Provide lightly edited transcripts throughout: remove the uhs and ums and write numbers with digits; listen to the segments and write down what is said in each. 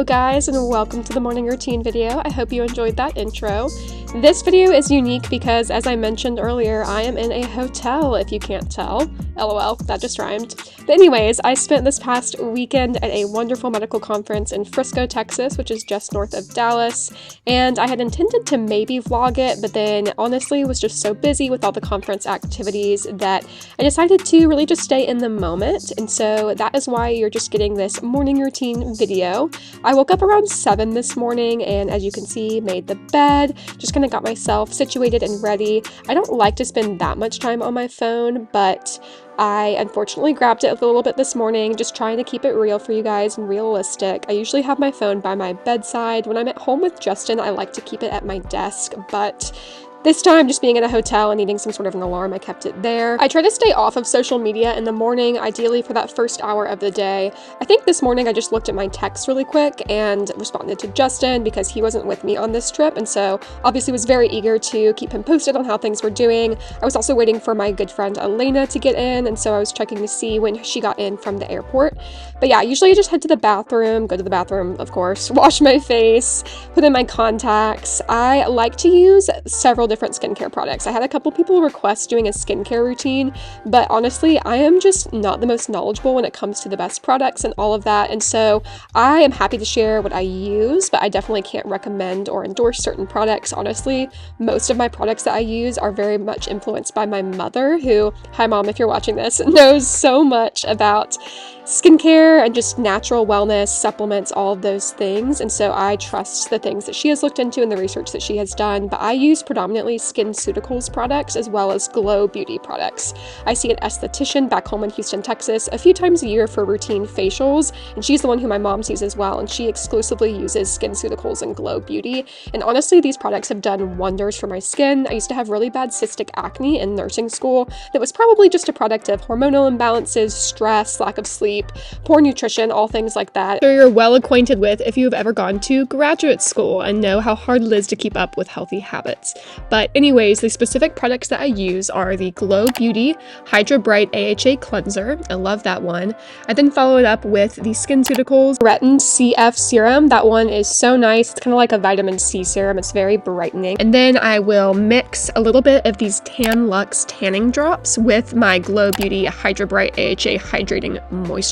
guys, and welcome to the morning routine video. I hope you enjoyed that intro. This video is unique because, as I mentioned earlier, I am in a hotel, if you can't tell. LOL, that just rhymed. But anyways, I spent this past weekend at a wonderful medical conference in Frisco, Texas, which is just north of Dallas, and I had intended to maybe vlog it, but then honestly was just so busy with all the conference activities that I decided to really just stay in the moment, and so that is why you're just getting this morning routine video. I woke up around 7 this morning, and as you can see, made the bed, just kind of got myself situated and ready. I don't like to spend that much time on my phone, but I unfortunately grabbed it a little bit this morning, just trying to keep it real for you guys and realistic. I usually have my phone by my bedside. When I'm at home with Justin, I like to keep it at my desk, but this time, just being in a hotel and needing some sort of an alarm, I kept it there. I try to stay off of social media in the morning, ideally for that first hour of the day. I think this morning I just looked at my texts really quick and responded to Justin because he wasn't with me on this trip, and so obviously was very eager to keep him posted on how things were doing. I was also waiting for my good friend Elena to get in, and so I was checking to see when she got in from the airport. But yeah, usually I just head to the bathroom, go to the bathroom, of course, wash my face, put in my contacts. I like to use several different skincare products. I had a couple people request doing a skincare routine, but honestly, I am just not the most knowledgeable when it comes to the best products and all of that, and so I am happy to share what I use, but I definitely can't recommend or endorse certain products. Honestly, most of my products that I use are very much influenced by my mother, who, hi mom if you're watching this, knows so much about skincare and just natural wellness, supplements, all of those things, and so I trust the things that she has looked into and the research that she has done, but I use predominantly SkinCeuticals products as well as Glow Beauty products. I see an esthetician back home in Houston, Texas a few times a year for routine facials, and she's the one who my mom sees as well, and she exclusively uses SkinCeuticals and Glow Beauty, and honestly these products have done wonders for my skin. I used to have really bad cystic acne in nursing school that was probably just a product of hormonal imbalances, stress, lack of sleep, poor nutrition, all things like that. So you're well acquainted with if you've ever gone to graduate school and know how hard it is to keep up with healthy habits. But anyways, the specific products that I use are the Glow Beauty Hydra Bright AHA Cleanser. I love that one. I then follow it up with the SkinCeuticals Retin CF Serum. That one is so nice. It's kind of like a vitamin C serum. It's very brightening. And then I will mix a little bit of these Tan Luxe tanning drops with my Glow Beauty Hydra Bright AHA Hydrating Moisturizer.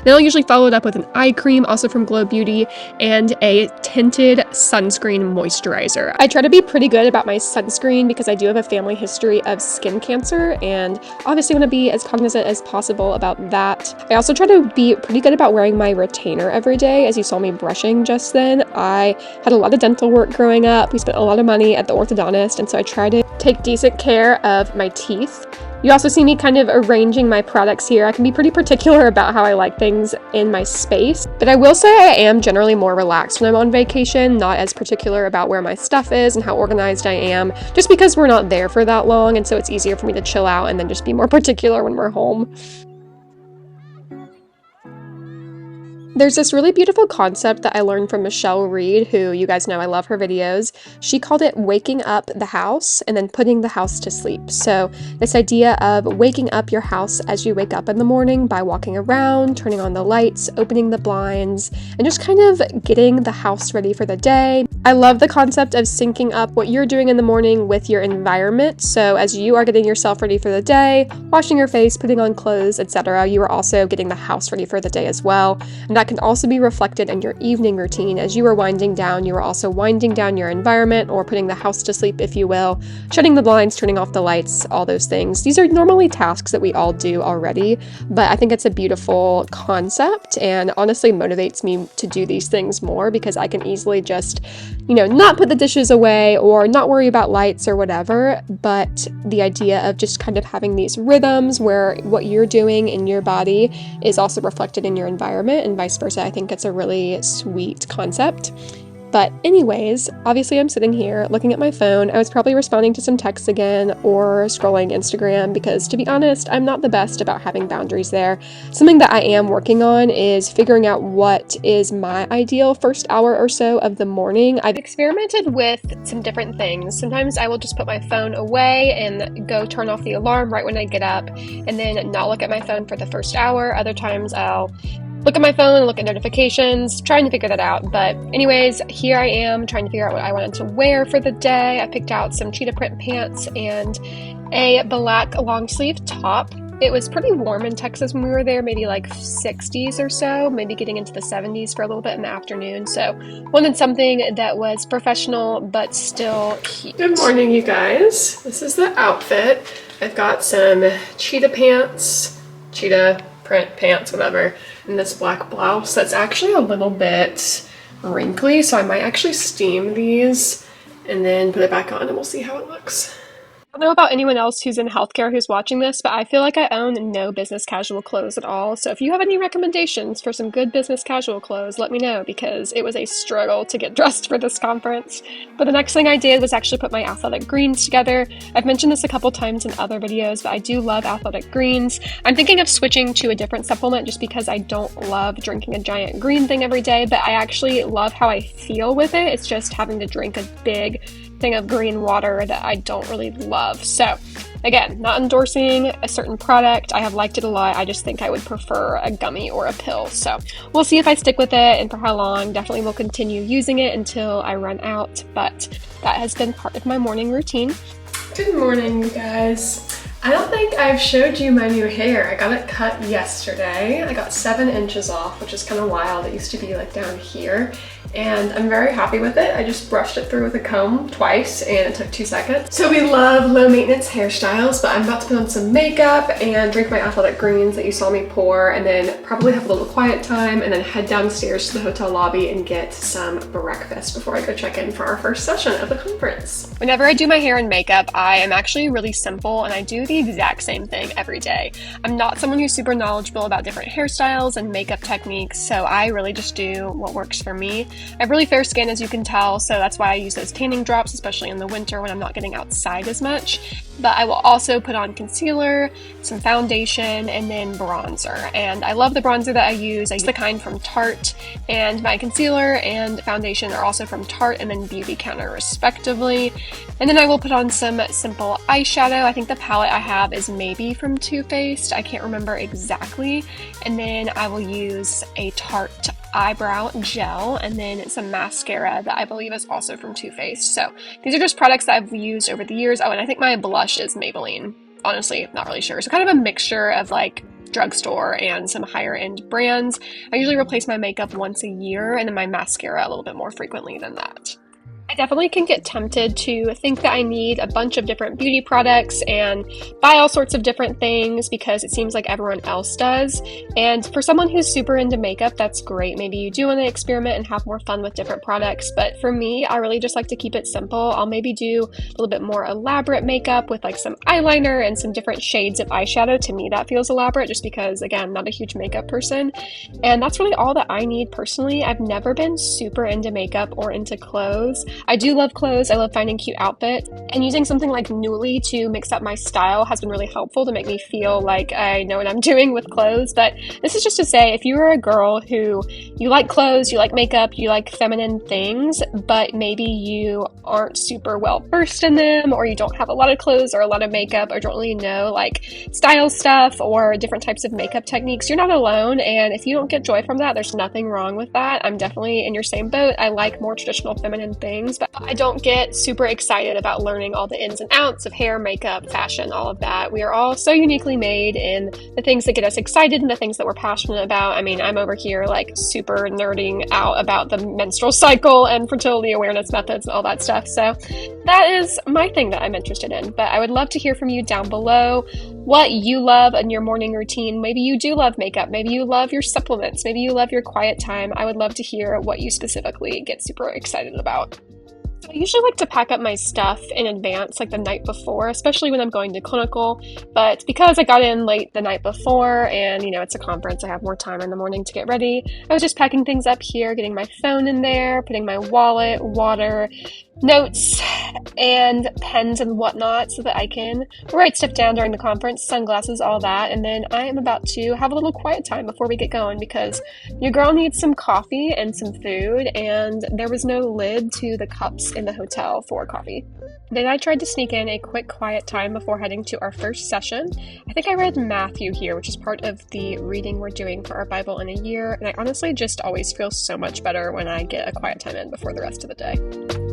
Then I'll usually follow it up with an eye cream, also from Glow Beauty, and a tinted sunscreen moisturizer. I try to be pretty good about my sunscreen because I do have a family history of skin cancer, and obviously want to be as cognizant as possible about that. I also try to be pretty good about wearing my retainer every day. As you saw me brushing just then, I had a lot of dental work growing up. We spent a lot of money at the orthodontist, and so I try to take decent care of my teeth. You also see me kind of arranging my products here. I can be pretty particular about how I like things in my space, but I will say I am generally more relaxed when I'm on vacation, not as particular about where my stuff is and how organized I am, just because we're not there for that long, and so it's easier for me to chill out and then just be more particular when we're home. There's this really beautiful concept that I learned from Michelle Reed, who you guys know I love her videos. She called it waking up the house and then putting the house to sleep. So this idea of waking up your house as you wake up in the morning by walking around, turning on the lights, opening the blinds, and just kind of getting the house ready for the day. I love the concept of syncing up what you're doing in the morning with your environment. So as you are getting yourself ready for the day, washing your face, putting on clothes, etc., you are also getting the house ready for the day as well. And that can also be reflected in your evening routine. As you are winding down, you are also winding down your environment, or putting the house to sleep, if you will, shutting the blinds, turning off the lights, all those things. These are normally tasks that we all do already, but I think it's a beautiful concept and honestly motivates me to do these things more because I can easily just, not put the dishes away or not worry about lights or whatever, but the idea of just kind of having these rhythms where what you're doing in your body is also reflected in your environment and vice versa. I think it's a really sweet concept. But anyways, obviously I'm sitting here looking at my phone. I was probably responding to some texts again or scrolling Instagram because, to be honest, I'm not the best about having boundaries there. Something that I am working on is figuring out what is my ideal first hour or so of the morning. I've experimented with some different things. Sometimes I will just put my phone away and go turn off the alarm right when I get up and then not look at my phone for the first hour. Other times I'll look at my phone and look at notifications, trying to figure that out. But anyways, here I am trying to figure out what I wanted to wear for the day. I picked out some cheetah print pants and a black long sleeve top. It was pretty warm in Texas when we were there, maybe like 60s or so, maybe getting into the 70s for a little bit in the afternoon. So wanted something that was professional but still cute. Good morning, you guys. This is the outfit. I've got some cheetah pants, cheetah print pants, whatever, and this black blouse that's actually a little bit wrinkly, so I might actually steam these and then put it back on and we'll see how it looks. I don't know about anyone else who's in healthcare who's watching this, but I feel like I own no business casual clothes at all. So if you have any recommendations for some good business casual clothes, let me know, because it was a struggle to get dressed for this conference. But the next thing I did was actually put my athletic greens together. I've mentioned this a couple times in other videos, but I do love athletic greens. I'm thinking of switching to a different supplement just because I don't love drinking a giant green thing every day, but I actually love how I feel with it. It's just having to drink a big thing of green water that I don't really love. So again, not endorsing a certain product. I have liked it a lot. I just think I would prefer a gummy or a pill. So we'll see if I stick with it and for how long. Definitely will continue using it until I run out, but that has been part of my morning routine. Good morning, you guys. I don't think I've showed you my new hair. I got it cut yesterday. I got 7 inches off, which is kind of wild. It used to be like down here. And I'm very happy with it. I just brushed it through with a comb twice and it took 2 seconds. So we love low maintenance hairstyles, but I'm about to put on some makeup and drink my athletic greens that you saw me pour, and then probably have a little quiet time and then head downstairs to the hotel lobby and get some breakfast before I go check in for our first session of the conference. Whenever I do my hair and makeup, I am actually really simple and I do the exact same thing every day. I'm not someone who's super knowledgeable about different hairstyles and makeup techniques, so I really just do what works for me. I have really fair skin, as you can tell, so that's why I use those tanning drops, especially in the winter when I'm not getting outside as much. But I will also put on concealer, some foundation, and then bronzer. And I love the bronzer that I use. I use the kind from Tarte, and my concealer and foundation are also from Tarte and then Beauty Counter, respectively. And then I will put on some simple eyeshadow. I think the palette I have is maybe from Too Faced. I can't remember exactly. And then I will use a Tarte eyebrow gel and then some mascara that I believe is also from Too Faced. So these are just products that I've used over the years. Oh, and I think my blush is Maybelline. Honestly, not really sure. So kind of a mixture of like drugstore and some higher end brands. I usually replace my makeup once a year and then my mascara a little bit more frequently than that. I definitely can get tempted to think that I need a bunch of different beauty products and buy all sorts of different things because it seems like everyone else does. And for someone who's super into makeup, that's great. Maybe you do want to experiment and have more fun with different products. But for me, I really just like to keep it simple. I'll maybe do a little bit more elaborate makeup with like some eyeliner and some different shades of eyeshadow. To me, that feels elaborate just because, again, I'm not a huge makeup person. And that's really all that I need personally. I've never been super into makeup or into clothes. I do love clothes. I love finding cute outfits, and using something like Nuuly to mix up my style has been really helpful to make me feel like I know what I'm doing with clothes. But this is just to say, if you are a girl who you like clothes, you like makeup, you like feminine things, but maybe you aren't super well versed in them, or you don't have a lot of clothes or a lot of makeup, or don't really know like style stuff or different types of makeup techniques, you're not alone. And if you don't get joy from that, there's nothing wrong with that. I'm definitely in your same boat. I like more traditional feminine things, but I don't get super excited about learning all the ins and outs of hair, makeup, fashion, all of that. We are all so uniquely made in the things that get us excited and the things that we're passionate about. I mean, I'm over here like super nerding out about the menstrual cycle and fertility awareness methods and all that stuff. So that is my thing that I'm interested in. But I would love to hear from you down below what you love in your morning routine. Maybe you do love makeup. Maybe you love your supplements. Maybe you love your quiet time. I would love to hear what you specifically get super excited about. I usually like to pack up my stuff in advance, like the night before, especially when I'm going to clinical. But because I got in late the night before and, you know, it's a conference, I have more time in the morning to get ready. I was just packing things up here, getting my phone in there, putting my wallet, water, notes, and pens and whatnot so that I can write stuff down during the conference, sunglasses, all that. And then I am about to have a little quiet time before we get going because your girl needs some coffee and some food, and there was no lid to the cups in the hotel for coffee. Then I tried to sneak in a quick quiet time before heading to our first session. I think I read Matthew here, which is part of the reading we're doing for our Bible in a year, and I honestly just always feel so much better when I get a quiet time in before the rest of the day.